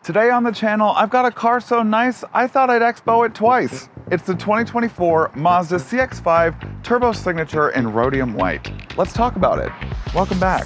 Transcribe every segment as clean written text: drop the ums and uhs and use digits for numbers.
Today on the channel, I've got a car so nice, I thought I'd expo it twice. It's the 2024 Mazda CX-5 Turbo Signature in rhodium white. Let's talk about it. Welcome back.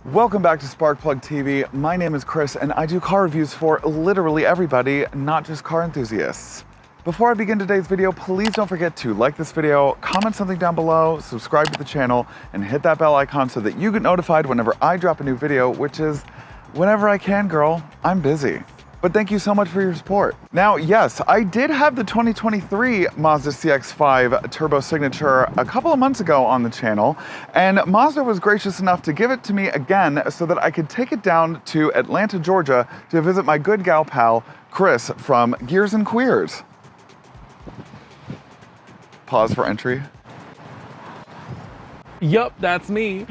Welcome back to SparkPlug TV. My name is Chris and I do car reviews for literally everybody, not just car enthusiasts. Before I begin today's video, please don't forget to like this video, comment something down below, subscribe to the channel, and hit that bell icon so that you get notified whenever I drop a new video, which is whenever I can, girl. I'm busy. But thank you so much for your support. Now, yes, I did have the 2023 Mazda CX-5 Turbo Signature a couple of months ago on the channel, and Mazda was gracious enough to give it to me again so that I could take it down to Atlanta, Georgia to visit my good gal pal, Chris from Gears&Queers. Pause for entry. Yup, that's me.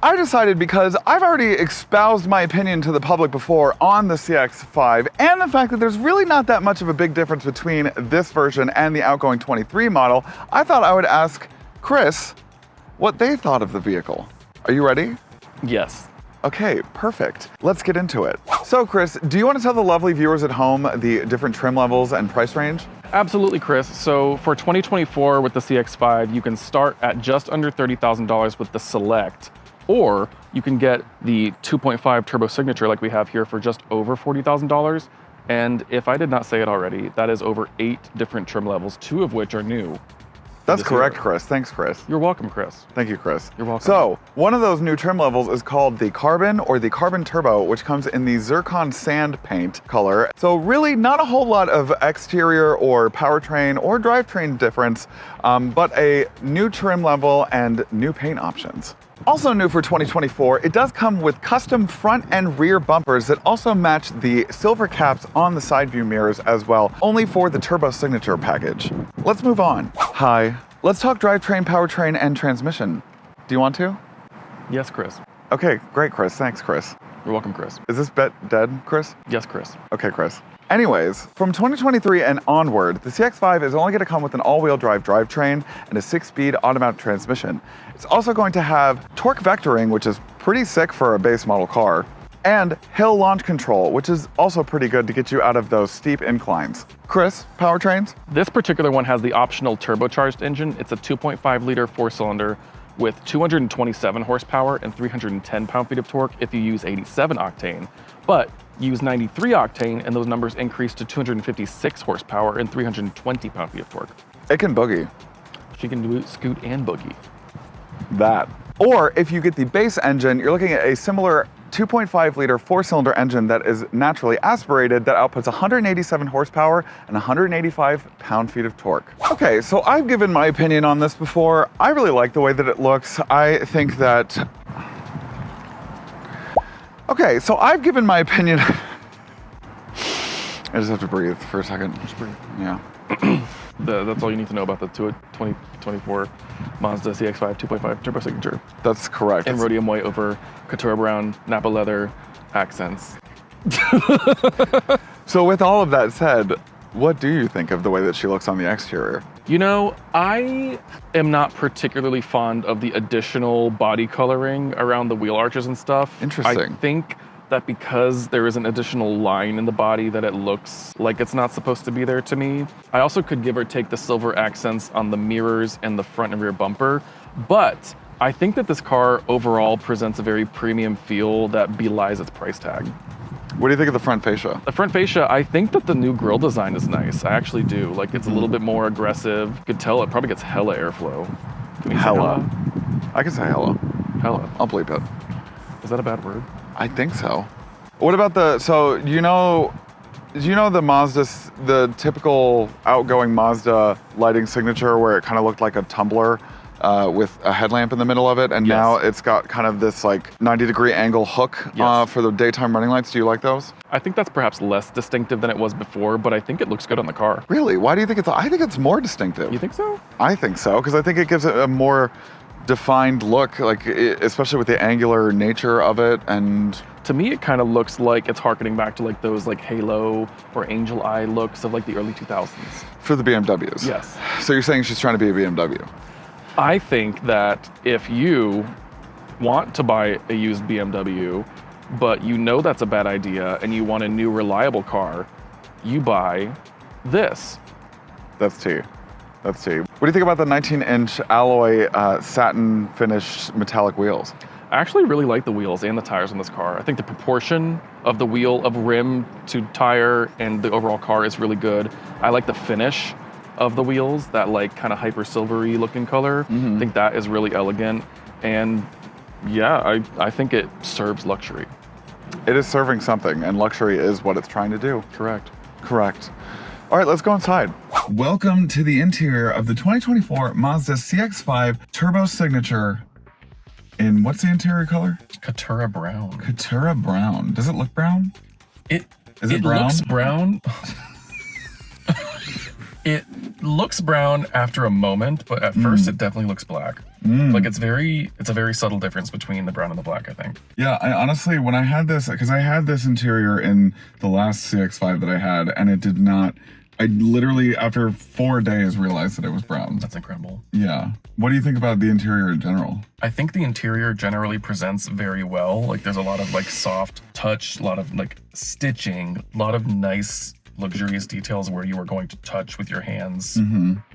I decided, because I've already espoused my opinion to the public before on the CX-5 and the fact that there's really not that much of a big difference between this version and the outgoing 23 model, I thought I would ask Chris what they thought of the vehicle. Are you ready? Yes. Okay, perfect. Let's get into it. So Chris, do you want to tell the lovely viewers at home the different trim levels and price range? Absolutely, Chris. So for 2024 with the CX-5, you can start at just under $30,000 with the Select, or you can get the 2.5 Turbo Signature like we have here for just over $40,000. And if I did not say it already, that is over 8 different trim levels, 2 of which are new. That's correct, Chris. Thanks, Chris. You're welcome, Chris. Thank you, Chris. You're welcome. So, one of those new trim levels is called the Carbon or the Carbon Turbo, which comes in the Zircon Sand Paint color. So really not a whole lot of exterior or powertrain or drivetrain difference, but a new trim level and new paint options. Also new for 2024, it does come with custom front and rear bumpers that also match the silver caps on the side view mirrors as well, only for the Turbo Signature package. Let's move on. Hi, let's talk drivetrain, powertrain, and transmission. Do you want to? Yes, Chris. Okay, great, Chris. Thanks, Chris. You're welcome, Chris. Is this bet dead, Chris? Yes, Chris. Okay, Chris. Anyways, from 2023 and onward, the CX-5 is only going to come with an all-wheel drive drivetrain and a 6-speed automatic transmission. It's also going to have torque vectoring, which is pretty sick for a base model car, and hill launch control, which is also pretty good to get you out of those steep inclines. Chris, powertrains? This particular one has the optional turbocharged engine. It's a 2.5 liter 4-cylinder with 227 horsepower and 310 pound-feet of torque if you use 87 octane. But use 93 octane and those numbers increase to 256 horsepower and 320 pound-feet of torque. It can boogie. She can do scoot and boogie. That. Or if you get the base engine, you're looking at a similar 2.5 liter 4-cylinder engine that is naturally aspirated that outputs 187 horsepower and 185 pound-feet of torque. Okay, so I've given my opinion on this before. I really like the way that it looks. I think that... Okay, so I've given my opinion. I just have to breathe for a second. Just breathe. Yeah. That's all you need to know about the 2024 Mazda CX-5 2.5 Turbo Signature. That's correct. In rhodium white over Couture brown, Napa leather accents. So with all of that said, what do you think of the way that she looks on the exterior? You know, I am not particularly fond of the additional body coloring around the wheel arches and stuff. Interesting. I think that because there is an additional line in the body that it looks like it's not supposed to be there to me. I also could give or take the silver accents on the mirrors and the front and rear bumper, but I think that this car overall presents a very premium feel that belies its price tag. What do you think of the front fascia? The front fascia, I think that the new grille design is nice. I actually do. Like, it's a little bit more aggressive. You could tell it probably gets hella airflow. Can you say Hella. I can say hella. Hella. I'll bleep it. Is that a bad word? I think so. What about the, so do you know the Mazda, the typical outgoing Mazda lighting signature where it kind of looked like a tumbler with a headlamp in the middle of it, and yes. Now it's got kind of this like 90-degree angle hook yes. For the daytime running lights. Do you like those? I think that's perhaps less distinctive than it was before, but I think it looks good on the car. Really? Why do you think it's, I think it's more distinctive. You think so? I think so, because I think it gives it a more defined look, like especially with the angular nature of it. And to me, it kind of looks like it's harkening back to like those like halo or angel eye looks of like the early 2000s. For the BMWs? Yes. So you're saying she's trying to be a BMW? I think that if you want to buy a used BMW, but you know that's a bad idea and you want a new reliable car, you buy this. That's tea. That's tea. What do you think about the 19-inch alloy satin finished metallic wheels? I actually really like the wheels and the tires on this car. I think the proportion of the wheel, of rim to tire, and the overall car is really good. I like the finish of the wheels, that like kind of hyper silvery looking color. I think that is really elegant. And yeah, I think it serves luxury. It is serving something, and luxury is what it's trying to do. Correct. Correct. All right, let's go inside. Welcome to the interior of the 2024 Mazda CX-5 Turbo Signature. In what's the interior color? Catura brown. Catura brown. Does it look brown? It brown? looks brown. It looks brown after a moment, but at first it definitely looks black. Like it's a very subtle difference between the brown and the black, I think. Yeah, I honestly, when I had this, because I had this interior in the last CX-5 that I had, and it did not, I literally, after 4 days, realized that it was brown. That's incredible. Yeah. What do you think about the interior in general? I think the interior generally presents very well. Like there's a lot of like soft touch, a lot of like stitching, a lot of nice luxurious details where you are going to touch with your hands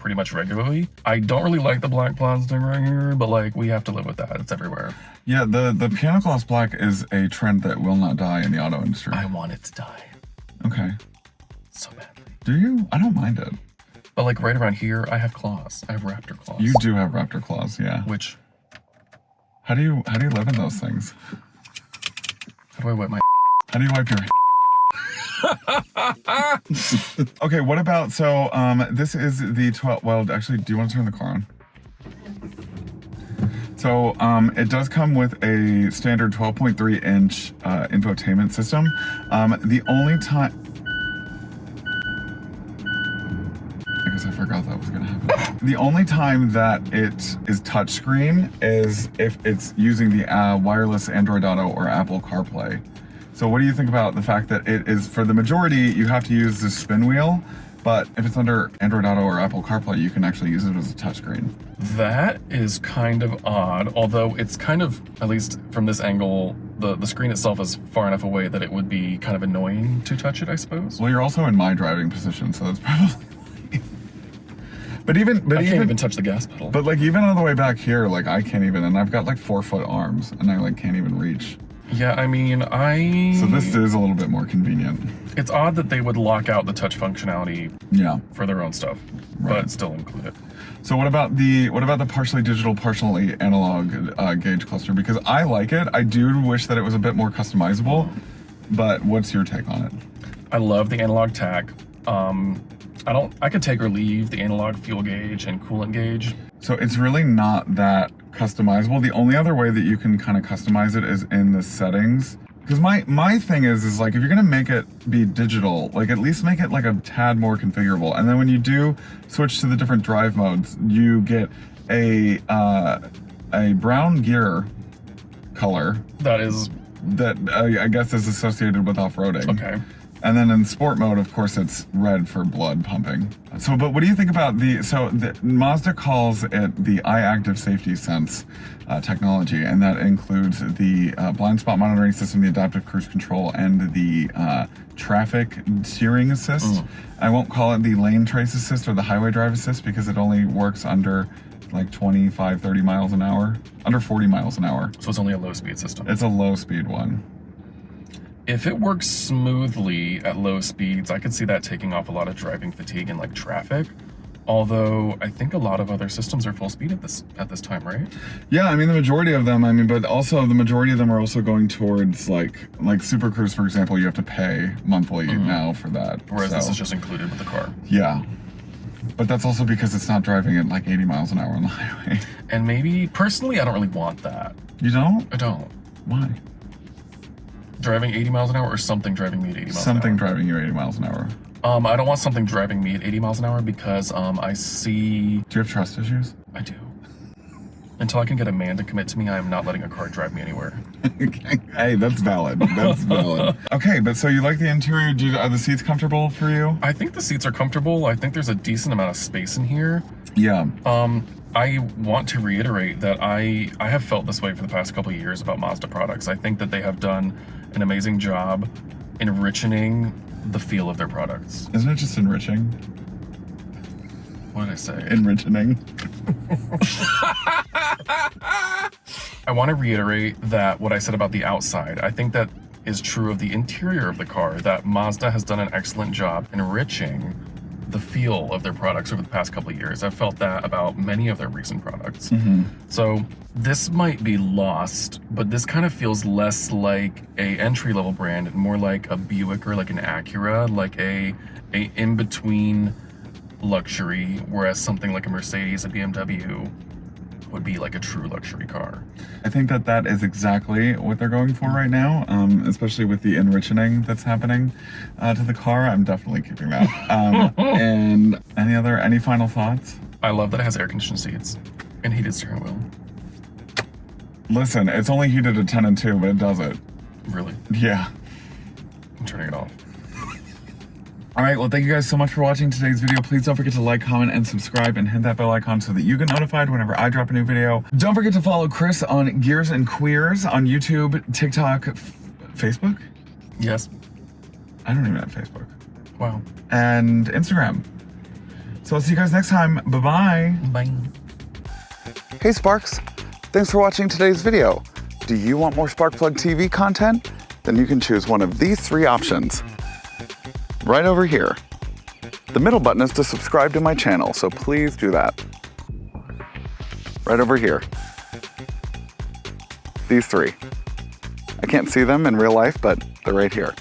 pretty much regularly. I don't really like the black plastic right here, but like we have to live with that. It's everywhere. Yeah, the piano gloss black is a trend that will not die in the auto industry. I want it to die. Okay. So badly. Do you? I don't mind it. But like right around here, I have claws. I have raptor claws. You do have raptor claws, yeah. Which, How do you live in those things? how do I wipe my How do you wipe your Okay, what about, so this is the 12, well, actually, do you want to turn the car on? So it does come with a standard 12.3 inch infotainment system. The only time, I guess I forgot that was gonna happen. The only time that it is touchscreen is if it's using the wireless Android Auto or Apple CarPlay. So what do you think about the fact that it is, for the majority, you have to use this spin wheel, but if it's under Android Auto or Apple CarPlay, you can actually use it as a touchscreen? That is kind of odd, although it's kind of, at least from this angle, the screen itself is far enough away that it would be kind of annoying to touch it, I suppose. Well, you're also in my driving position, so that's probably But I can't even touch the gas pedal. But like even all the way back here, like I can't even, and I've got like 4-foot arms, and I like can't even reach. Yeah, I mean, So this is a little bit more convenient. It's odd that they would lock out the touch functionality for their own stuff, but still include it. So what about the partially digital, partially analog gauge cluster? Because I like it. I do wish that it was a bit more customizable, but what's your take on it? I love the analog tach. I could take or leave the analog fuel gauge and coolant gauge. So it's really not that customizable. The only other way that you can kind of customize it is in the settings. Because my thing is like, if you're gonna make it be digital, like at least make it like a tad more configurable. And then when you do switch to the different drive modes, you get a brown gear color. That I guess is associated with off-roading. Okay. And then in sport mode, of course, it's red for blood pumping. So, but what do you think about Mazda calls it the Eye Active Safety Sense technology, and that includes the blind spot monitoring system, the adaptive cruise control, and the traffic steering assist. I won't call it the lane trace assist or the highway drive assist because it only works under like 25, 30 miles an hour, under 40 miles an hour. So it's only a low speed system. It's a low speed one. If it works smoothly at low speeds, I could see that taking off a lot of driving fatigue and like traffic. Although I think a lot of other systems are full speed at this time, right? Yeah, I mean the majority of them. But also the majority of them are also going towards like Super Cruise, for example. You have to pay monthly now for that. Whereas this is just included with the car. Yeah, but that's also because it's not driving at like 80 miles an hour on the highway. And maybe personally, I don't really want that. You don't? I don't. Why? Driving 80 miles an hour or something driving me at 80 miles an hour? Something driving you 80 miles an hour. I don't want something driving me at 80 miles an hour because I see... Do you have trust issues? I do. Until I can get a man to commit to me, I am not letting a car drive me anywhere. Hey, that's valid. That's valid. Okay, but so you like the interior? Are the seats comfortable for you? I think the seats are comfortable. I think there's a decent amount of space in here. Yeah. I want to reiterate that I have felt this way for the past couple of years about Mazda products. I think that they have done an amazing job enriching the feel of their products. Isn't it just enriching? What did I say? Enriching. I want to reiterate that what I said about the outside, I think that is true of the interior of the car, that Mazda has done an excellent job enriching the feel of their products over the past couple of years. I've felt that about many of their recent products. So this might be lost, but this kind of feels less like a entry-level brand and more like a Buick or like an Acura, like a in-between luxury, whereas something like a Mercedes, a BMW would be like a true luxury car. I think that that is exactly what they're going for right now, especially with the enriching that's happening to the car. I'm definitely keeping that. And any final thoughts? I love that it has air-conditioned seats and heated steering wheel. Listen, it's only heated at 10 and 2, but it does it. Really? Yeah. I'm turning it off. All right, well, thank you guys so much for watching today's video. Please don't forget to like, comment, and subscribe, and hit that bell icon so that you get notified whenever I drop a new video. Don't forget to follow Chris on Gears and Queers on YouTube, TikTok, Facebook? Yes. I don't even have Facebook. Wow. And Instagram. So I'll see you guys next time. Bye-bye. Bye. Hey, Sparks. Thanks for watching today's video. Do you want more SparkPlug TV content? Then you can choose one of these 3 options. Right over here. The middle button is to subscribe to my channel, so please do that. Right over here. These 3. I can't see them in real life, but they're right here.